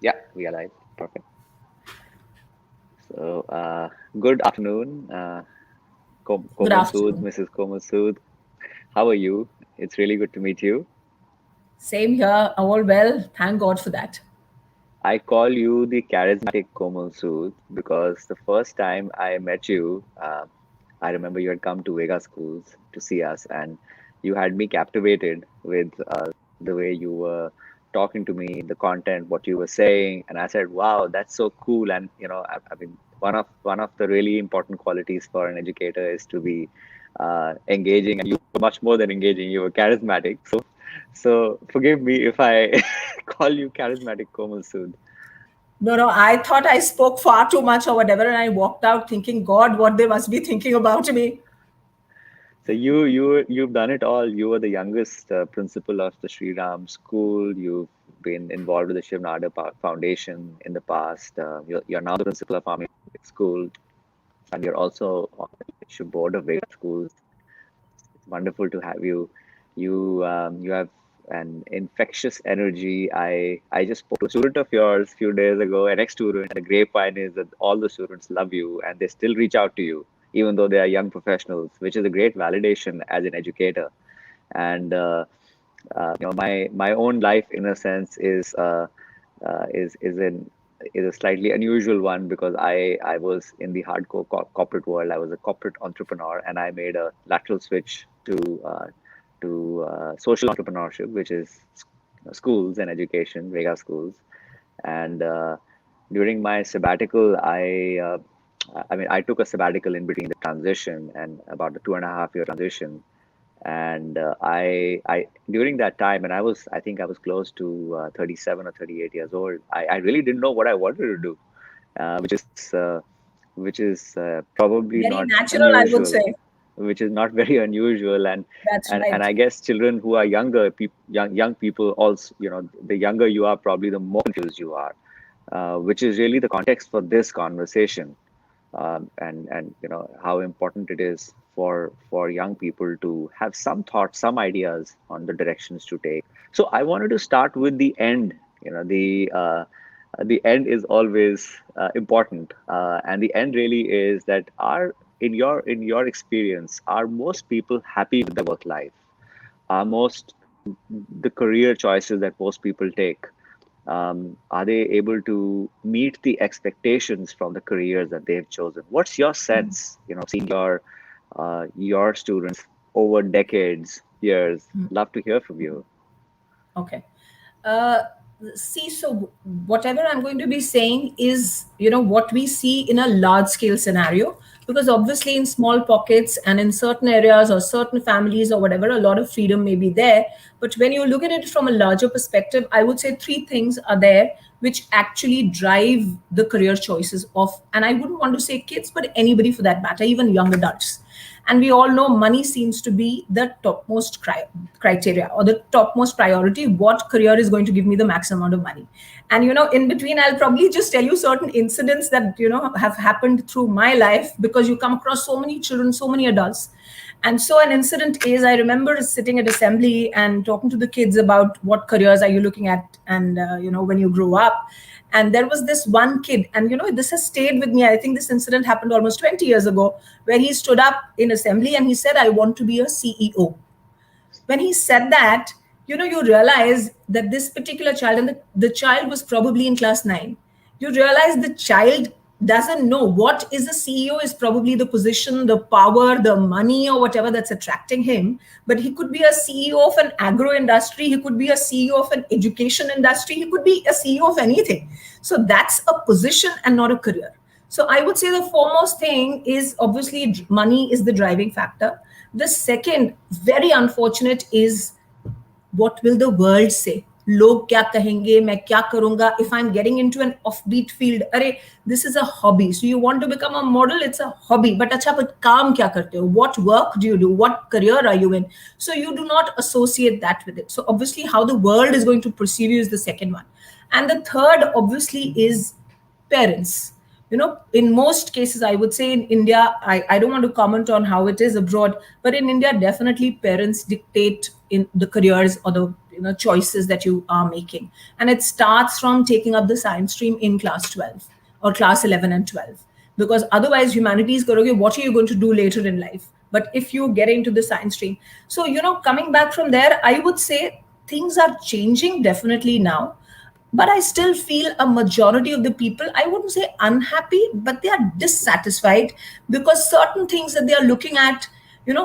Yeah, we are live. Perfect. So, good afternoon, Good Komal Sood, afternoon. Mrs. Komal Sood. How are you? It's really good to meet you. Same here. All well. Thank God for that. I call you the charismatic Komal Sood because the first time I met you, I remember you had come to Vega schools to see us, and you had me captivated with the way you were talking to me, the content, what you were saying, and I said, "Wow, that's so cool!" And I mean, one of the really important qualities for an educator is to be engaging, and you were much more than engaging. You were charismatic. So forgive me if I call you charismatic Komal Sood. No, I thought I spoke far too much or whatever, and I walked out thinking, God, what they must be thinking about me. So you've done it all. You were the youngest principal of the Shriram school. You've been involved with the Shiv Nadar Foundation in the past. You're now the principal of Army School, and you're also on the leadership board of Vega schools. It's wonderful to have you. You have an infectious energy. I just spoke to a student of yours a few days ago, an ex-student, and the grapevine is that all the students love you and they still reach out to you, even though they are young professionals, which is a great validation as an educator. And my own life, in a sense, is a slightly unusual one because I was in the hardcore corporate world. I was a corporate entrepreneur, and I made a lateral switch to social entrepreneurship, which is schools and education, Vega schools. And during my sabbatical, I mean, I took a sabbatical in between the transition and about a 2.5 year transition. And I during that time, and I think I was close to 37 or 38 years old. I really didn't know what I wanted to do, which is probably Very not natural, I would unusual, say. which is not very unusual. And That's and and right. I guess children who are younger, young people also, the younger you are, probably the more confused you are, which is really the context for this conversation, and how important it is for young people to have some thoughts, some ideas on the directions to take. So I wanted to start with the end. The end is always important, and the end really is that are in your experience, are most people happy with their work life? Are most the career choices that most people take, are they able to meet the expectations from the careers that they've chosen? What's your sense, seeing your students over decades, years? Love to hear from you. Okay. Uh, See, so whatever I'm going to be saying is, what we see in a large scale scenario, because obviously in small pockets and in certain areas or certain families or whatever, a lot of freedom may be there. But when you look at it from a larger perspective, I would say three things are there which actually drive the career choices of, and I wouldn't want to say kids, but anybody for that matter, even young adults. And we all know money seems to be the topmost criteria or the topmost priority. What career is going to give me the maximum amount of money? And in between, I'll probably just tell you certain incidents that have happened through my life, because you come across so many children, so many adults. And so an incident is, I remember sitting at assembly and talking to the kids about what careers are you looking at, and when you grow up. And there was this one kid, and this has stayed with me. I think this incident happened almost 20 years ago, where he stood up in assembly and he said, I want to be a CEO. When he said that, you realize that this particular child, and the child was probably in class 9. You realize the child doesn't know what is a CEO, is probably the position, the power, the money, or whatever that's attracting him. But he could be a CEO of an agro industry, he could be a CEO of an education industry, he could be a CEO of anything. So that's a position and not a career. So I would say the foremost thing is obviously money is the driving factor. The second, very unfortunate, is what will the world say? लोग क्या कहेंगे, मैं क्या करूंगा if I'm getting into an offbeat field? अरे, this is a hobby. So you want to become a model, it's a hobby. But अच्छा, but काम क्या करते हो? What work do you do? What career are you in? So you do not associate that with it. So obviously how the world is going to perceive you is the second one. And the third obviously is parents. In most cases, I would say in India, I don't want to comment on how it is abroad, but in India, definitely parents dictate in the careers or the choices that you are making. And it starts from taking up the science stream in class 12 or class 11 and 12, because otherwise humanities go, okay, what are you going to do later in life? But if you get into the science stream, so coming back from there, I would say things are changing definitely now. But I still feel a majority of the people, I wouldn't say unhappy, but they are dissatisfied because certain things that they are looking at,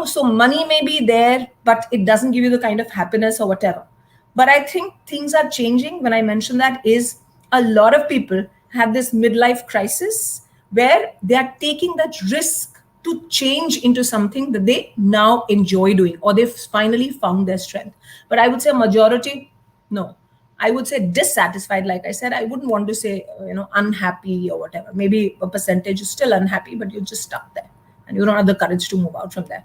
so money may be there, but it doesn't give you the kind of happiness or whatever. But I think things are changing. When I mention that, is a lot of people have this midlife crisis where they are taking that risk to change into something that they now enjoy doing, or they've finally found their strength. But I would say majority, no. I would say dissatisfied. Like I said, I wouldn't want to say, unhappy or whatever. Maybe a percentage is still unhappy, but you're just stuck there and you don't have the courage to move out from there.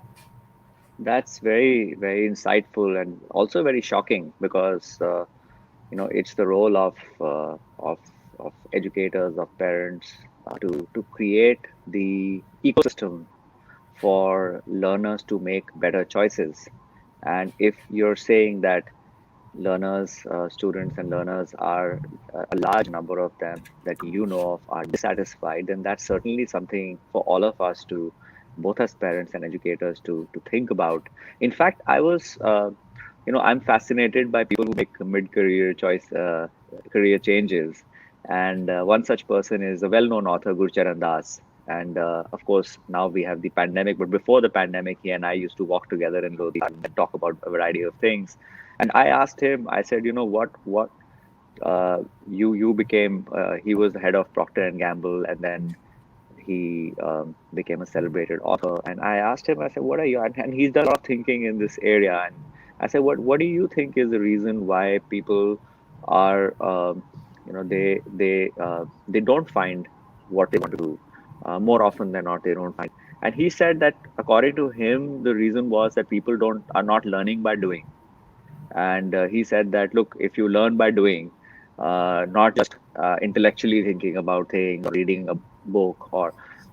That's very, very insightful and also very shocking because it's the role of educators, of parents, to create the ecosystem for learners to make better choices. And if you're saying that learners, students, and learners are a large number of them that you know of are dissatisfied, then that's certainly something for all of us to, both as parents and educators, to think about. In fact, I'm fascinated by people who make mid-career career changes, and one such person is a well-known author, Gurcharan Das. And of course, now we have the pandemic, but before the pandemic, he and I used to walk together in Lodi and talk about a variety of things. And I asked him, I said, what you became, he was the head of Procter and Gamble, and then he became a celebrated author. And I asked him, I said, what are you, and he's done a lot of thinking in this area. And I said, what do you think is the reason why people are, they don't find what they want to do? More often than not, they don't find. And he said that according to him, the reason was that people are not learning by doing. And he said that, look, if you learn by doing, not just intellectually thinking about things or reading a book,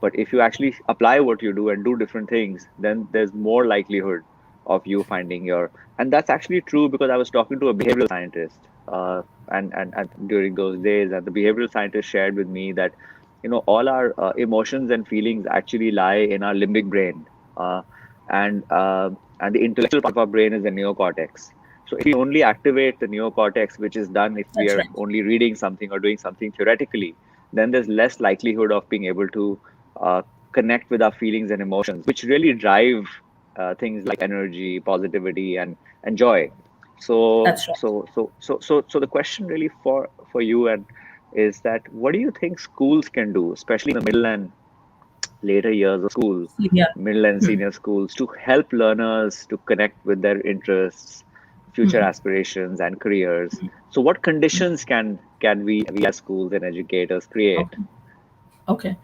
but if you actually apply what you do and do different things, then there's more likelihood of you finding and that's actually true, because I was talking to a behavioral scientist and during those days, and the behavioral scientist shared with me that, all our emotions and feelings actually lie in our limbic brain, and the intellectual part of our brain is the neocortex. So if we only activate the neocortex, which is done if we That's are right. only reading something or doing something theoretically, then there's less likelihood of being able to connect with our feelings and emotions, which really drive things like energy, positivity, and joy. So That's right. the question really for you and is that, what do you think schools can do, especially in the middle and later years of school, Yeah. middle and senior schools, to help learners to connect with their interests, future aspirations, and careers? So, what conditions can we as schools and educators create? Okay. Okay.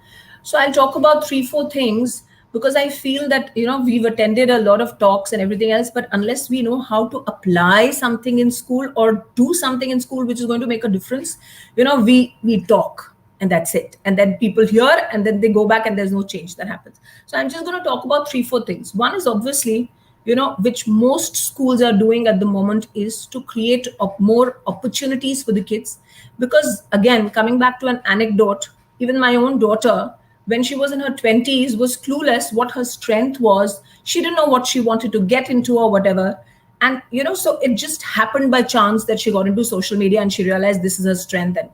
So I'll talk about three, four things because I feel that, we've attended a lot of talks and everything else, but unless we know how to apply something in school or do something in school which is going to make a difference, we talk and that's it. And then people hear and then they go back and there's no change that happens. So I'm just going to talk about three, four things. One is obviously, which most schools are doing at the moment, is to create more opportunities for the kids. Because again, coming back to an anecdote, even my own daughter, when she was in her 20s, was clueless what her strength was. She didn't know what she wanted to get into or whatever. And, so it just happened by chance that she got into social media and she realized this is her strength. And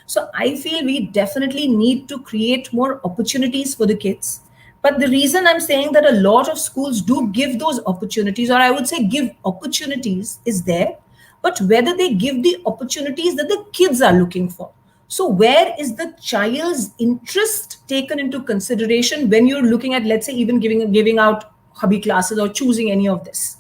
so I feel we definitely need to create more opportunities for the kids. But the reason I'm saying that a lot of schools do give those opportunities, or I would say give opportunities, is there, but whether they give the opportunities that the kids are looking for. So, where is the child's interest taken into consideration when you're looking at, let's say, even giving out hobby classes or choosing any of this?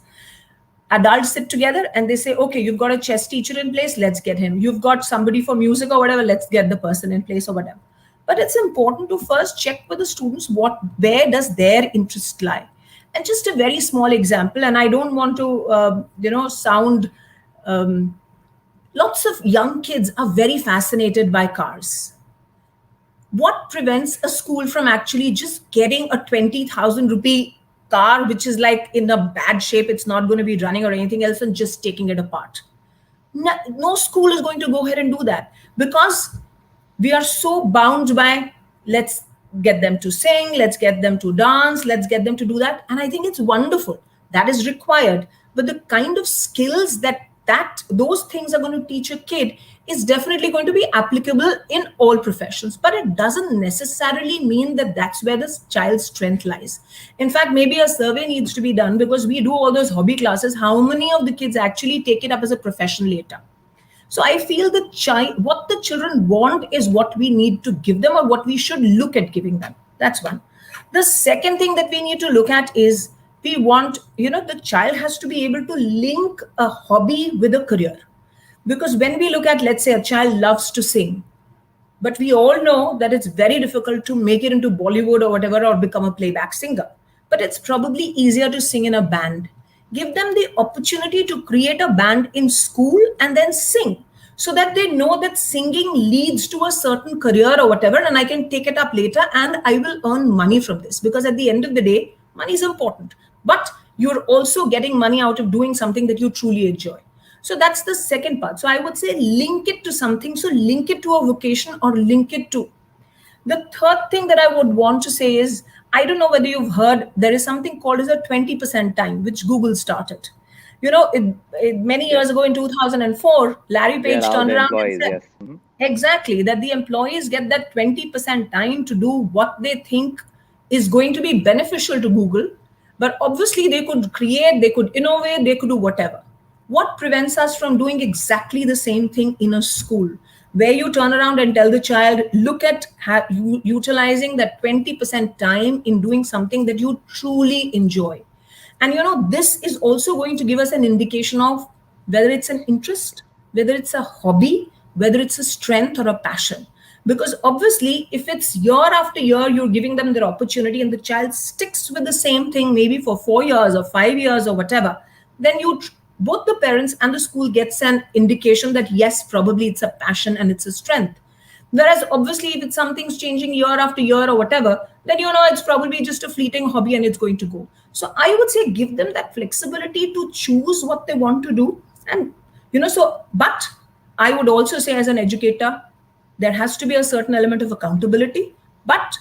Adults sit together and they say, okay, you've got a chess teacher in place, let's get him. You've got somebody for music or whatever, let's get the person in place or whatever. But it's important to first check with the students where does their interest lie. And just a very small example, and I don't want to sound lots of young kids are very fascinated by cars. What prevents a school from actually just getting a 20,000 rupee car, which is like in a bad shape, it's not going to be running or anything else, and just taking it apart? No school is going to go ahead and do that, because we are so bound by, let's get them to sing, let's get them to dance, let's get them to do that. And I think it's wonderful, that is required. But the kind of skills that those things are going to teach a kid is definitely going to be applicable in all professions, but it doesn't necessarily mean that that's where the child's strength lies. In fact, maybe a survey needs to be done, because we do all those hobby classes, how many of the kids actually take it up as a profession later? So I feel the child, what the children want is what we need to give them, or what we should look at giving them. That's one. The second thing that we need to look at is, we want, the child has to be able to link a hobby with a career. Because when we look at, let's say, a child loves to sing, but we all know that it's very difficult to make it into Bollywood or whatever, or become a playback singer. But it's probably easier to sing in a band. Give them the opportunity to create a band in school and then sing, so that they know that singing leads to a certain career or whatever, and I can take it up later and I will earn money from this. Because at the end of the day, money is important. But you're also getting money out of doing something that you truly enjoy. So that's the second part. So I would say link it to something. So link it to a vocation, or link it to. The third thing that I would want to say is, I don't know whether you've heard, there is something called as a 20% time, which Google started. Many Yes. years ago in 2004, Larry They Page allow turned the around and employees, said, yes. exactly, that the employees get that 20% time to do what they think is going to be beneficial to Google. But obviously, they could create, they could innovate, they could do whatever. What prevents us from doing exactly the same thing in a school, where you turn around and tell the child, look at utilizing that 20% time in doing something that you truly enjoy? And this is also going to give us an indication of whether it's an interest, whether it's a hobby, whether it's a strength or a passion. Because obviously, if it's year after year, you're giving them their opportunity, and the child sticks with the same thing maybe for 4 years or 5 years or whatever, then both the parents and the school gets an indication that yes, probably it's a passion and it's a strength. Whereas obviously, if it's something's changing year after year or whatever, then it's probably just a fleeting hobby and it's going to go. So I would say give them that flexibility to choose what they want to do. And but I would also say, as an educator, there has to be a certain element of accountability, but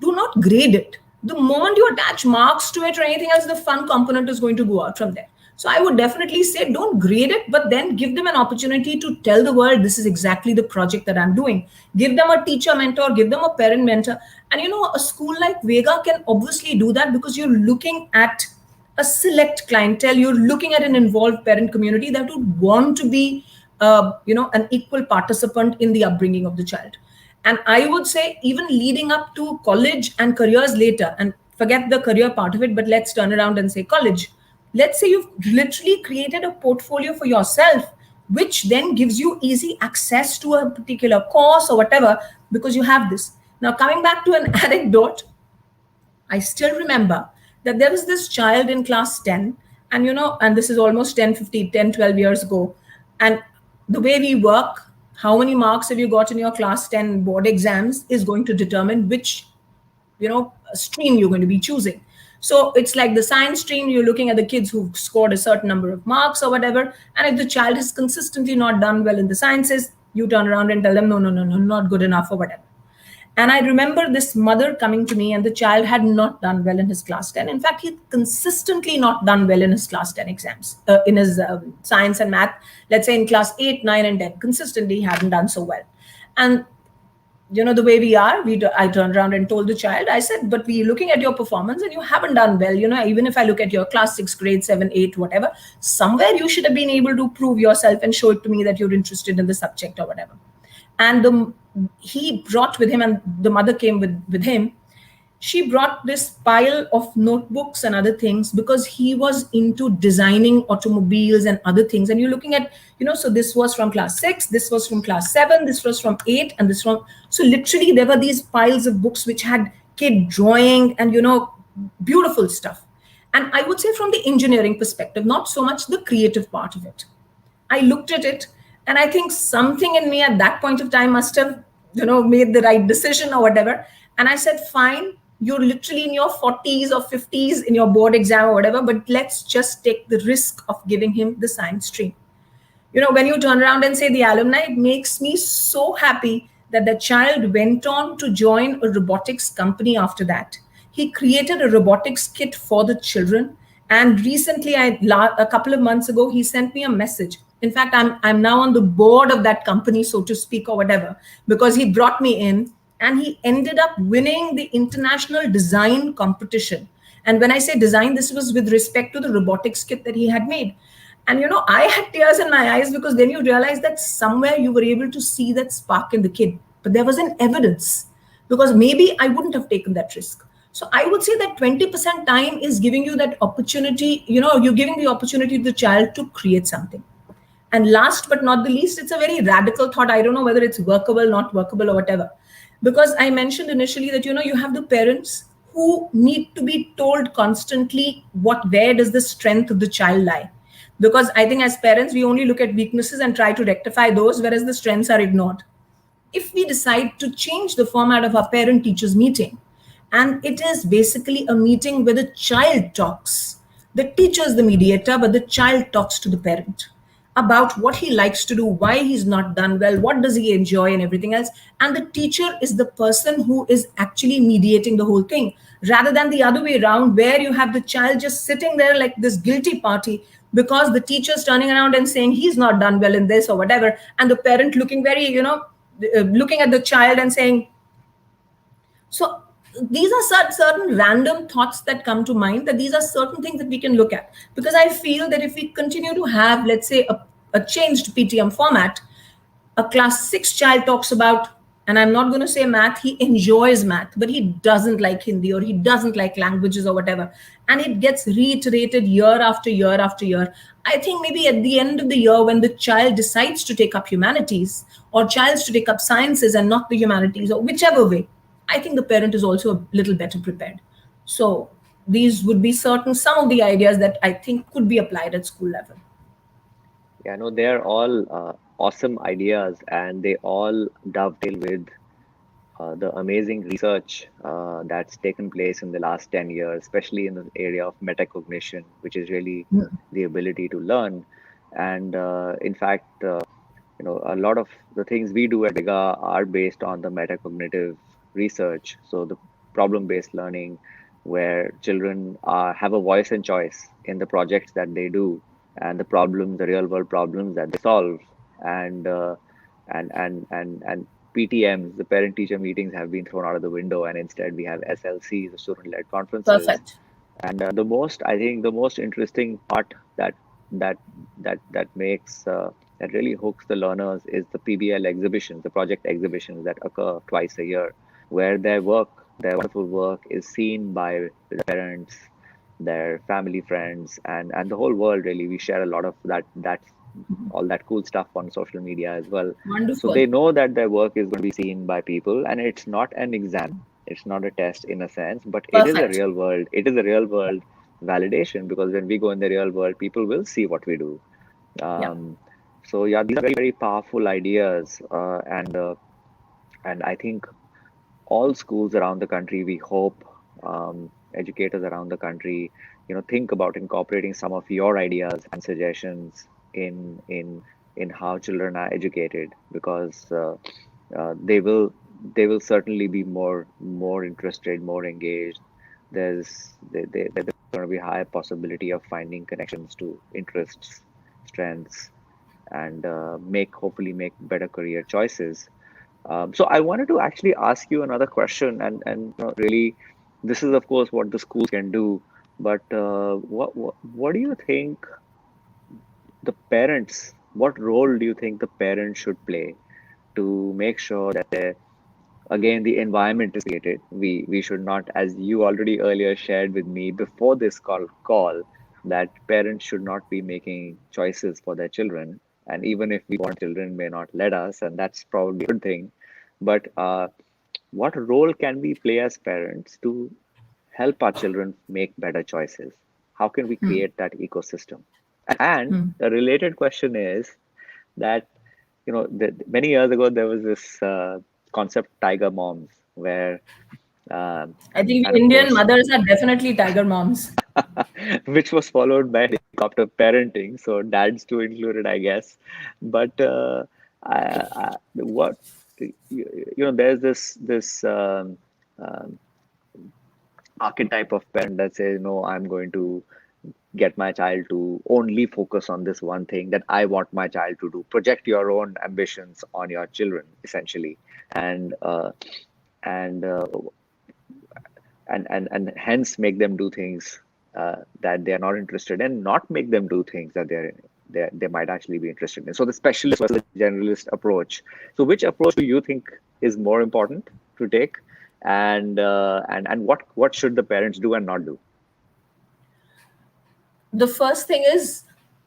do not grade it. The moment you attach marks to it or anything else, the fun component is going to go out from there. So I would definitely say don't grade it, but then give them an opportunity to tell the world, this is exactly the project that I'm doing. Give them a teacher mentor, give them a parent mentor. And a school like Vega can obviously do that, because you're looking at a select clientele, you're looking at an involved parent community that would want to be an equal participant in the upbringing of the child. And I would say, even leading up to college and careers later, and forget the career part of it, but let's turn around and say college. Let's say you've literally created a portfolio for yourself, which then gives you easy access to a particular course or whatever, because you have this. Now, coming back to an anecdote, I still remember that there was this child in class 10, and and this is almost 10, 15, 10, 12 years ago. And the way we work, how many marks have you got in your class 10 board exams is going to determine which, stream you're going to be choosing. So it's like the science stream, you're looking at the kids who've scored a certain number of marks or whatever. And if the child has consistently not done well in the sciences, you turn around and tell them, no, no, no, no, not good enough or whatever. And I remember this mother coming to me, and the child had not done well in his class 10. In fact, he'd consistently not done well in his class 10 exams, in his science and math. Let's say in class 8, 9, and 10, consistently he hadn't done so well. And the way we are, I turned around and told the child, I said, but we're looking at your performance and you haven't done well. Even if I look at your class 6, grade 7, 8, whatever, somewhere you should have been able to prove yourself and show it to me that you're interested in the subject or whatever. And he brought with him, and the mother came with him. She brought this pile of notebooks and other things, because he was into designing automobiles and other things. And you're looking at, so this was from class 6, this was from class 7, this was from 8, and this from. So literally there were these piles of books which had kid drawing and, beautiful stuff. And I would say, from the engineering perspective, not so much the creative part of it. I looked at it, and I think something in me at that point of time must have, made the right decision or whatever. And I said, fine, you're literally in your 40s or 50s in your board exam or whatever, but let's just take the risk of giving him the science stream. When you turn around and say the alumni, it makes me so happy that the child went on to join a robotics company after that. He created a robotics kit for the children. And recently, a couple of months ago, he sent me a message. In fact, I'm now on the board of that company, so to speak, or whatever, because he brought me in and he ended up winning the international design competition. And when I say design, this was with respect to the robotics kit that he had made. And I had tears in my eyes, because then you realize that somewhere you were able to see that spark in the kid, but there was an evidence, because maybe I wouldn't have taken that risk. So I would say that 20% time is giving you that opportunity. You're giving the opportunity to the child to create something. And last but not the least, it's a very radical thought. I don't know whether it's workable, not workable, or whatever. Because I mentioned initially that, you have the parents who need to be told constantly where does the strength of the child lie. Because I think as parents, we only look at weaknesses and try to rectify those, whereas the strengths are ignored. If we decide to change the format of our parent teachers meeting, and it is basically a meeting where the child talks, the teacher is the mediator, but the child talks to the parent about what he likes to do, why he's not done well, what does he enjoy, and everything else. And the teacher is the person who is actually mediating the whole thing, rather than the other way around, where you have the child just sitting there like this guilty party, because the teacher's turning around and saying he's not done well in this or whatever, and the parent looking very, looking at the child and saying. So these are certain random thoughts that come to mind, that these are certain things that we can look at. Because I feel that if we continue to have, let's say, a changed PTM format, a class 6 child talks about, and I'm not going to say math, he enjoys math, but he doesn't like Hindi, or he doesn't like languages or whatever. And it gets reiterated year after year after year. I think maybe at the end of the year, when the child decides to take up humanities, or child to take up sciences and not the humanities, or whichever way, I think the parent is also a little better prepared. So these would be some of the ideas that I think could be applied at school level. Yeah, no, they're all awesome ideas, and they all dovetail with the amazing research that's taken place in the last 10 years, especially in the area of metacognition, which is really the ability to learn. And in fact, a lot of the things we do at Vega are based on the metacognitive research. So the problem-based learning, where children have a voice and choice in the projects that they do, and the real-world problems that they solve, and and PTMs, the parent-teacher meetings, have been thrown out of the window, and instead we have SLCs, the student-led conferences. Perfect. And I think the most interesting part that that makes that really hooks the learners is the PBL exhibitions, the project exhibitions that occur twice a year, where their wonderful work is seen by the parents, their family, friends, and the whole world. Really, we share a lot of that all that cool stuff on social media as well. So Wonderful. they know that their work is going to be seen by people, and it's not an exam, it's not a test in a sense, but it is a Perfect. real world. It is a real world validation, because when we go in the real world, people will see what we do. Yeah. Um, so yeah, these are very, very powerful ideas, and I think all schools around the country, we hope, educators around the country, think about incorporating some of your ideas and suggestions in how children are educated, because they will certainly be more interested, more engaged. There's going to be high possibility of finding connections to interests, strengths, and hopefully make better career choices. So I wanted to actually ask you another question, and really, this is of course what the schools can do, but what do you think the parents? What role do you think the parents should play to make sure that again the environment is created? We should not, as you already earlier shared with me before this call, that parents should not be making choices for their children, and even if we want, children may not let us, and that's probably a good thing. But what role can we play as parents to help our children make better choices? How can we create that ecosystem? And the related question is that, many years ago there was this concept, tiger moms, where I think and we of Indian course, mothers are definitely tiger moms. which was followed by helicopter parenting. So dads too included, I guess. But what there's this um, archetype of parent that says, no, I'm going to get my child to only focus on this one thing that I want my child to do. Project your own ambitions on your children, essentially, and and uh, and hence make them do things that they are not interested in, not make them do things that they might actually be interested in. So the specialist versus the generalist approach. So which approach do you think is more important to take, and what should the parents do and not do? The first thing is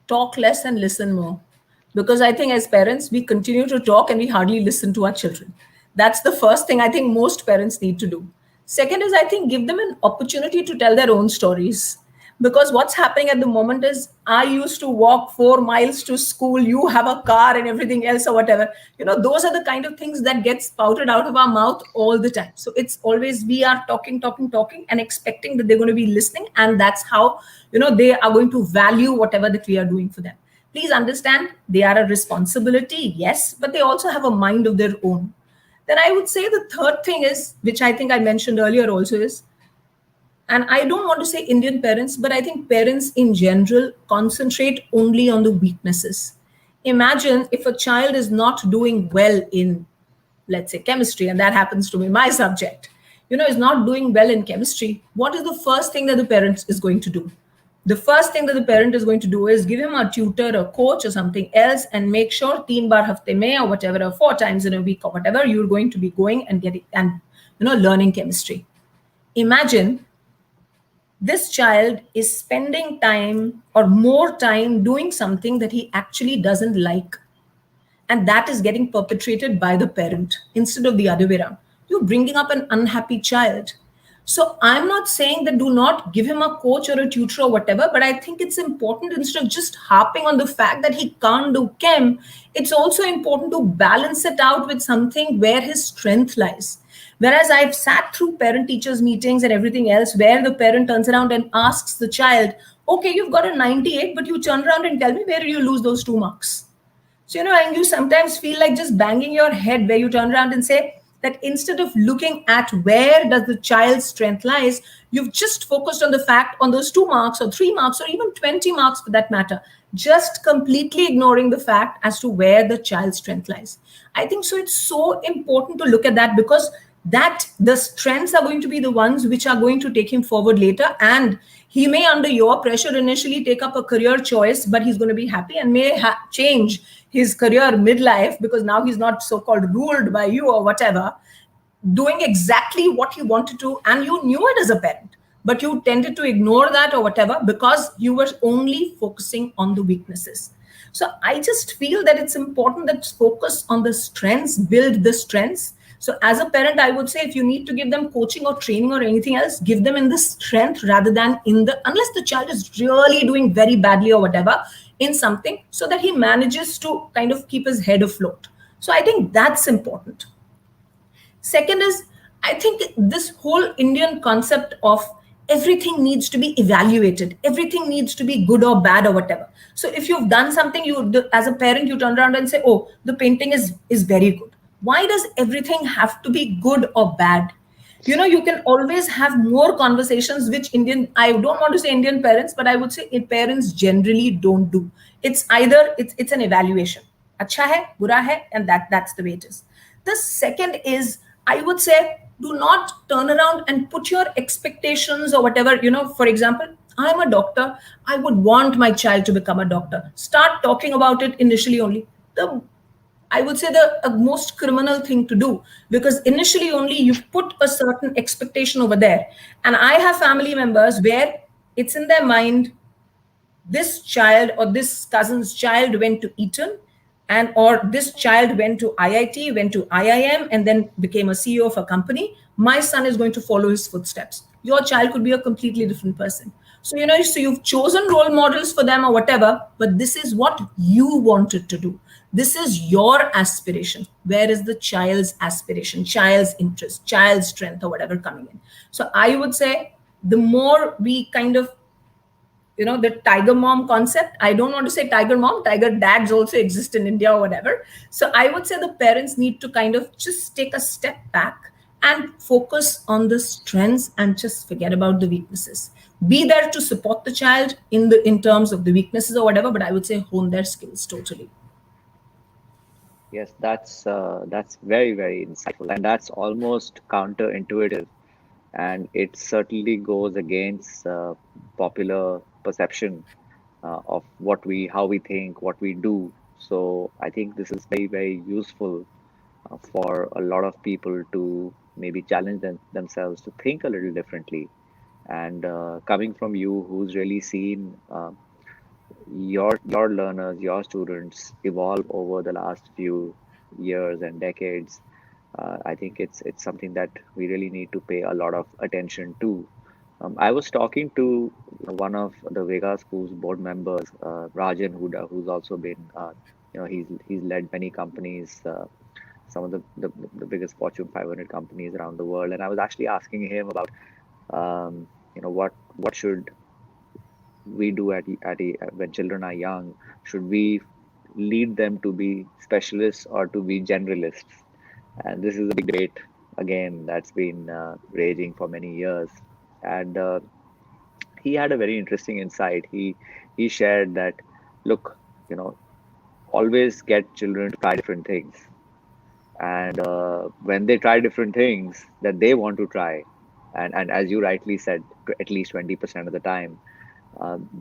talk less and listen more. Because I think as parents, we continue to talk and we hardly listen to our children. That's the first thing I think most parents need to do. Second is, I think, give them an opportunity to tell their own stories. Because what's happening at the moment is, I used to walk 4 miles to school, you have a car and everything else or whatever. Those are the kind of things that get spouted out of our mouth all the time. So it's always we are talking, talking, talking and expecting that they're going to be listening. And that's how, they are going to value whatever that we are doing for them. Please understand, they are a responsibility, yes, but they also have a mind of their own. Then I would say the third thing is, which I think I mentioned earlier also, is, and I don't want to say Indian parents, but I think parents in general concentrate only on the weaknesses. Imagine if a child is not doing well in, let's say, chemistry, and that happens to be my subject, is not doing well in chemistry. What is the first thing that the parent is going to do? The first thing that the parent is going to do is give him a tutor, a coach, or something else, and make sure teen bar hafte mein or whatever, or 4 times in a week or whatever, you're going to be going and getting and learning chemistry. Imagine this child is spending time or more time doing something that he actually doesn't like, and that is getting perpetrated by the parent instead of the other way around. You're bringing up an unhappy child. So I'm not saying that do not give him a coach or a tutor or whatever, but I think it's important, instead of just harping on the fact that he can't do chem, it's also important to balance it out with something where his strength lies. Whereas I've sat through parent teachers meetings and everything else where the parent turns around and asks the child, okay, you've got a 98, but you turn around and tell me, where did you lose those 2 marks? So, and you sometimes feel like just banging your head, where you turn around and say that instead of looking at where does the child's strength lies, you've just focused on the fact on those 2 marks or 3 marks or even 20 marks for that matter, just completely ignoring the fact as to where the child's strength lies. I think so. It's so important to look at that, because that the strengths are going to be the ones which are going to take him forward later. And he may, under your pressure, initially take up a career choice, but he's going to be happy and may change his career midlife, because now he's not so-called ruled by you or whatever, doing exactly what he wanted to, and you knew it as a parent, but you tended to ignore that or whatever because you were only focusing on the weaknesses. So I just feel that it's important that focus on the strengths, build the strengths. So as a parent, I would say, if you need to give them coaching or training or anything else, give them in the strength rather than in the, unless the child is really doing very badly or whatever in something, so that he manages to kind of keep his head afloat. So I think that's important. Second is, I think this whole Indian concept of everything needs to be evaluated. Everything needs to be good or bad or whatever. So if you've done something, as a parent, you turn around and say, oh, the painting is very good. Why does everything have to be good or bad? You can always have more conversations, which I don't want to say Indian parents, but I would say parents generally don't do. It's either, it's an evaluation. Acha hai, bura hai, and that's the way it is. The second is, I would say, do not turn around and put your expectations or whatever, for example, I'm a doctor. I would want my child to become a doctor. Start talking about it initially only. I would say the most criminal thing to do, because initially only you put a certain expectation over there. And I have family members where it's in their mind, this child or this cousin's child went to Eton, and or this child went to IIT, went to IIM, and then became a CEO of a company. My son is going to follow his footsteps. Your child could be a completely different person. So, so you've chosen role models for them or whatever, but this is what you wanted to do. This is your aspiration. Where is the child's aspiration, child's interest, child's strength or whatever coming in? So I would say the more we kind of the tiger mom concept. I don't want to say tiger mom, tiger dads also exist in India or whatever. So I would say the parents need to kind of just take a step back and focus on the strengths and just forget about the weaknesses. Be there to support the child in terms of the weaknesses or whatever, but I would say hone their skills totally. Yes, that's very, very insightful, and that's almost counterintuitive, and it certainly goes against popular perception of how we think, what we do. So I think this is very, very useful for a lot of people to maybe challenge themselves to think a little differently. And coming from you, who's really seen your learners, your students evolve over the last few years and decades, I think it's something that we really need to pay a lot of attention to. I was talking to one of the Vega School's board members, Rajan Huda, who's also been, he's led many companies, some of the biggest Fortune 500 companies around the world. And I was actually asking him about, what should we do when children are young? Should we lead them to be specialists or to be generalists? And this is a big debate again that's been raging for many years. And he had a very interesting insight. He shared that, look, you know, always get children to try different things, and when they try different things that they want to try, and as you rightly said, at least 20% of the time,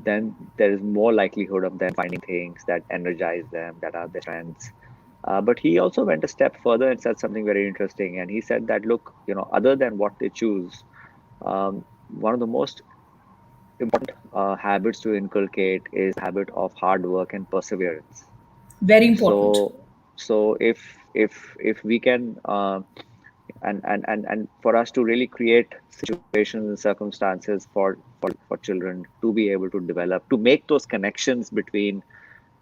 then there is more likelihood of them finding things that energize them, that are their strengths. But he also went a step further and said something very interesting. And he said that, look, other than what they choose, one of the most important habits to inculcate is the habit of hard work and perseverance. Very important. So, if we can, and for us to really create situations and circumstances for children to be able to develop, to make those connections between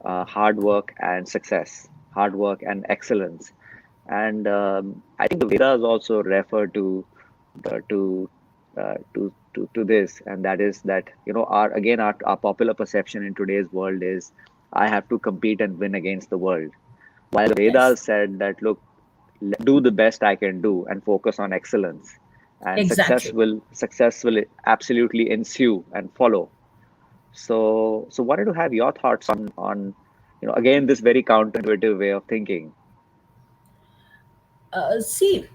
hard work and success, hard work and excellence. And I think the Vedas also refer uh, to to this, and that is that, our popular perception in today's world is, I have to compete and win against the world, while the Yes, Vedas said that, look, do the best I can do and focus on excellence, and exactly. success will absolutely ensue and follow. So wanted to have your thoughts on again, this very counterintuitive way of thinking. See,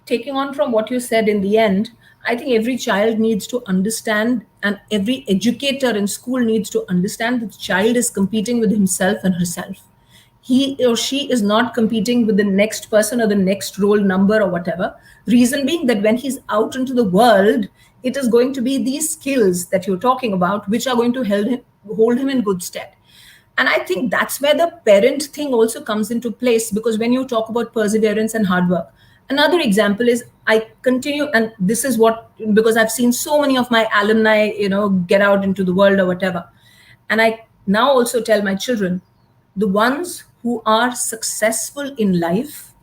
taking on from what you said in the end, I think every child needs to understand, and every educator in school needs to understand that the child is competing with himself and herself. He or she is not competing with the next person or the next roll number or whatever. Reason being that when he's out into the world, it is going to be these skills that you're talking about which are going to hold him in good stead. And I think that's where the parent thing also comes into place, because when you talk about perseverance and hard work, another example is, I continue, and this is what, because I've seen so many of my alumni, get out into the world or whatever. And I now also tell my children, the ones who are successful in life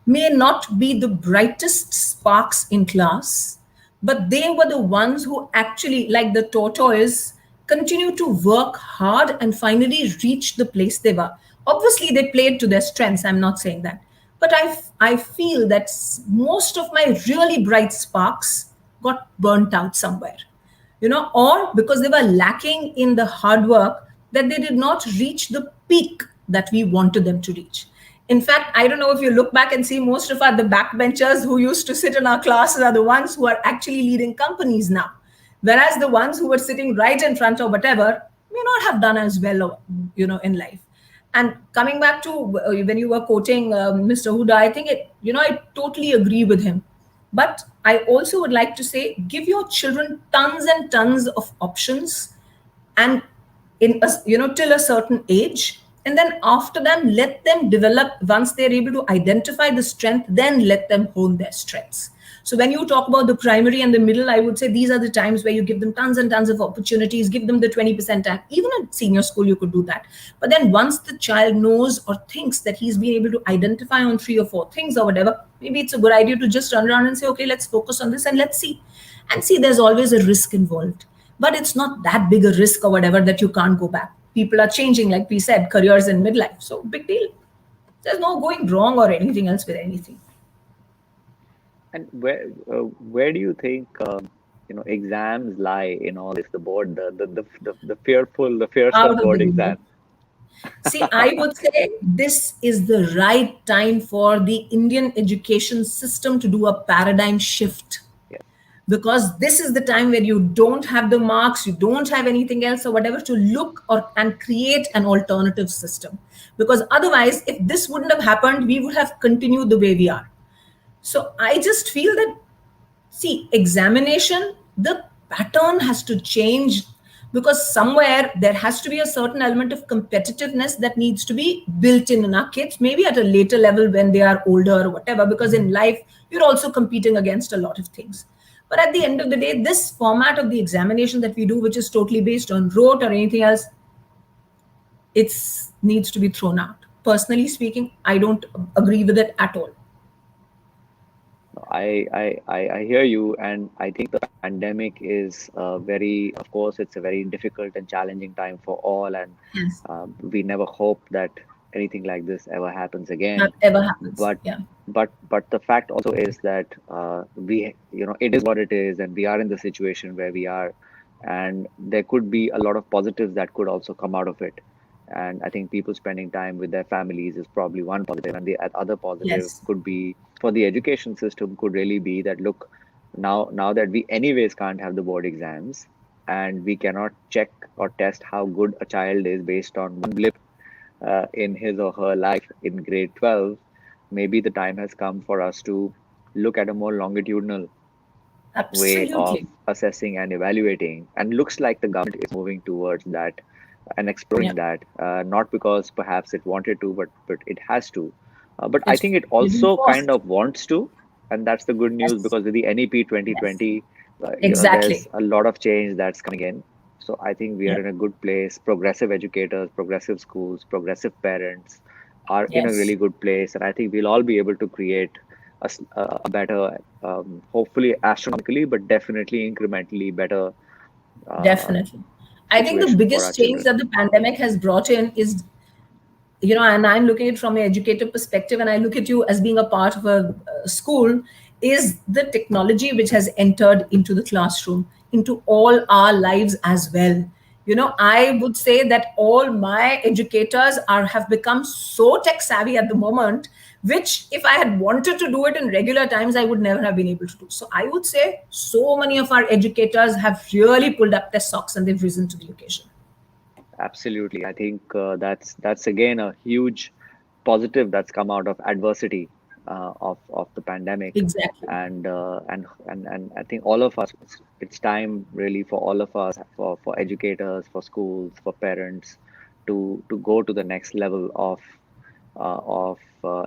may not be the brightest sparks in class, but they were the ones who actually, like the tortoise, continue to work hard and finally reach the place they were. Obviously, they played to their strengths. I'm not saying that. But I feel that most of my really bright sparks got burnt out somewhere, or because they were lacking in the hard work, that they did not reach the peak that we wanted them to reach. In fact, I don't know if you look back and see, most of the backbenchers who used to sit in our classes are the ones who are actually leading companies now. Whereas the ones who were sitting right in front or whatever may not have done as well, in life. And coming back to when you were quoting Mr. Huda, I think I totally agree with him. But I also would like to say, give your children tons and tons of options, and till a certain age, and then after that, let them develop. Once they're able to identify the strength, then let them hone their strengths. So when you talk about the primary and the middle, I would say these are the times where you give them tons and tons of opportunities, give them the 20% time. Even at senior school, you could do that. But then once the child knows or thinks that he's been able to identify on 3 or 4 things or whatever, maybe it's a good idea to just run around and say, okay, let's focus on this and let's see. And see, there's always a risk involved. but it's not that big a risk or whatever that you can't go back. People are changing, like we said, careers in midlife. So big deal. There's no going wrong or anything else with anything. And where do you think exams lie in all this? The board, the fearsome Out of the board window. exam. See, I would say this is the right time for the Indian education system to do a paradigm shift, because this is the time where you don't have the marks, you don't have anything else or whatever to look or and create an alternative system. Because otherwise, if this wouldn't have happened, we would have continued the way we are. So I just feel that, see, examination, the pattern has to change, because somewhere there has to be a certain element of competitiveness that needs to be built in our kids, maybe at a later level when they are older or whatever, because in life, you're also competing against a lot of things. But at the end of the day, this format of the examination that we do, which is totally based on rote or anything else, it needs to be thrown out. Personally speaking, I don't agree with it at all. I hear you, and I think the pandemic is of course, it's a very difficult and challenging time for all, and Yes. we never hope that anything like this ever happens That again. ever happens. But Yeah. the fact also is that it is what it is, and we are in the situation where we are, and there could be a lot of positives that could also come out of it. And I think people spending time with their families is probably one positive, and the other positive Yes. could be for the education system could really be that, look, now that we anyways can't have the board exams, and we cannot check or test how good a child is based on one blip in his or her life in grade 12, maybe the time has come for us to look at a more longitudinal way of Absolutely. assessing and evaluating. And looks like the government is moving towards that and Yeah. exploring that, not because perhaps it wanted to, but it has to. But I It's think it being also kind forced. of wants to, and that's the good news, Yes. because with the NEP Yes. 2020, there's Exactly. a lot of change that's coming in. So I think we Yeah. are in a good place. Progressive educators, progressive schools, progressive parents are in a really Yes. good place, and I think we'll all be able to create a better, hopefully astronomically, but definitely incrementally better uh, Definitely. I think the situation for our biggest change children. that the pandemic has brought in is, and I'm looking at it from an educator perspective, and I look at you as being a part of a school, is the technology which has entered into the classroom, into all our lives as well. I would say that all my educators have become so tech savvy at the moment, which if I had wanted to do it in regular times, I would never have been able to do. So I would say so many of our educators have really pulled up their socks and they've risen to the occasion. Absolutely. I think that's again a huge positive that's come out of adversity of the pandemic, Exactly. and I think all of us, it's time really for all of us, for educators, for schools, for parents, to go to the next level of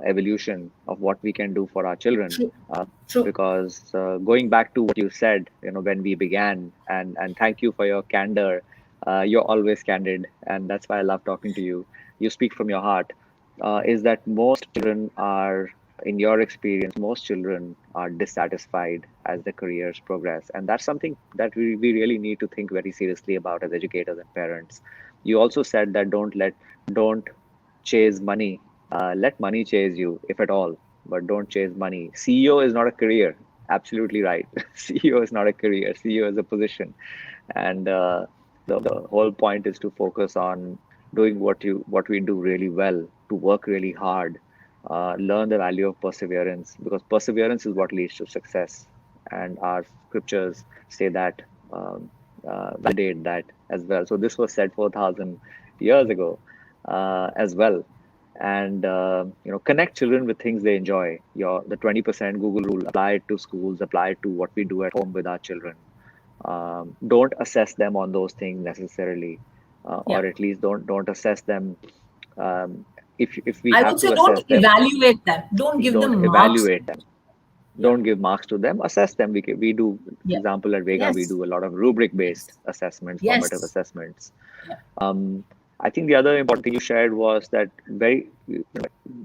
evolution of what we can do for our children. True. Uh, True. because going back to what you said, when we began, and thank you for your candor. You're always candid, and that's why I love talking to you. You speak from your heart. Is that most children are, in your experience, most children are dissatisfied as their careers progress, and that's something that we really need to think very seriously about as educators and parents. You also said that don't chase money. Let money chase you, if at all, but don't chase money. CEO is not a career. Absolutely right. CEO is not a career. CEO is a position, and the whole point is to focus on doing what we do really well, to work really hard, learn the value of perseverance, because perseverance is what leads to success, and our scriptures say that, validate that as well. So this was said 4,000 years ago, as well. And connect children with things they enjoy. The 20% Google rule, apply it to schools, apply it to what we do at home with our children. Don't assess them on those things necessarily, Yeah. or at least don't assess them. Um, if we I have would say to don't assess them, evaluate them. Don't give don't them marks. evaluate them. Yeah. Don't give marks to them. Assess them. We do, for Yeah. example, at Vega, we Yes. do a lot of rubric-based Yes. assessments, formative Yes. assessments. Yeah. I think the other important thing you shared was that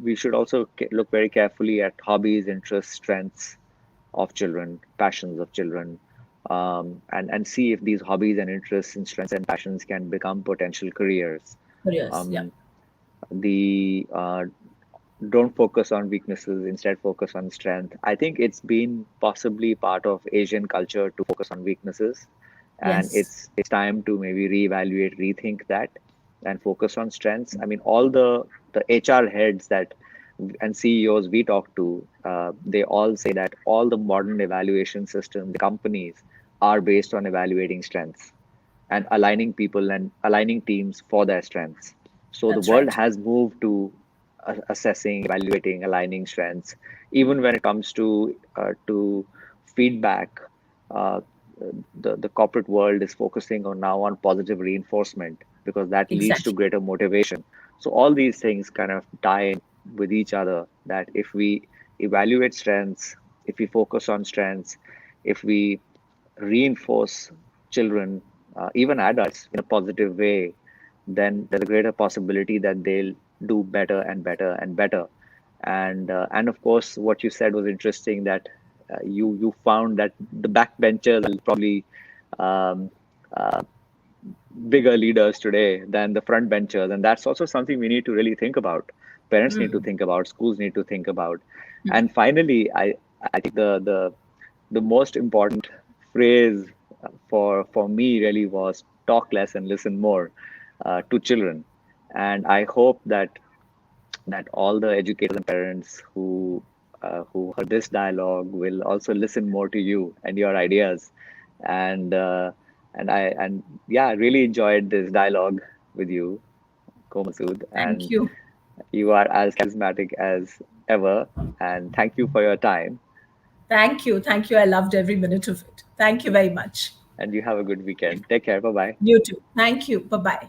we should also look very carefully at hobbies, interests, strengths of children, passions of children. and see if these hobbies and interests and strengths and passions can become potential careers. Careers. Yeah. Um, the Don't focus on weaknesses, instead focus on strength. I think it's been possibly part of Asian culture to focus on weaknesses, and Yes. it's time to maybe reevaluate, rethink that, and focus on strengths. I mean, all the HR heads that and CEOs we talk to, they all say that all the modern evaluation systems, the companies, are based on evaluating strengths and aligning people and aligning teams for their strengths. So the That's world right. has moved to assessing, evaluating, aligning strengths. Even when it comes to feedback, uh, the corporate world is focusing on now on positive reinforcement because that leads to Exactly. greater motivation. So all these things kind of tie in with each other. That if we evaluate strengths, if we focus on strengths, if we reinforce children, even adults, in a positive way, then there's a greater possibility that they'll do better and better and better. And of course, what you said was interesting that you found that the backbenchers are probably um, uh, bigger leaders today than the front benchers, and that's also something we need to really think about. Parents need to think about, schools need to think about. And finally, I think the most important phrase for me really was talk less and listen more to children. And I hope that all the educators and parents who heard this dialogue will also listen more to you and your ideas. And yeah, I really enjoyed this dialogue with you, Komal Sood, Thank and you. you are as charismatic as ever. And thank you for your time. Thank you. Thank you. I loved every minute of it. Thank you very much. And you have a good weekend. Take care. Bye bye. You too. Thank you. Bye bye.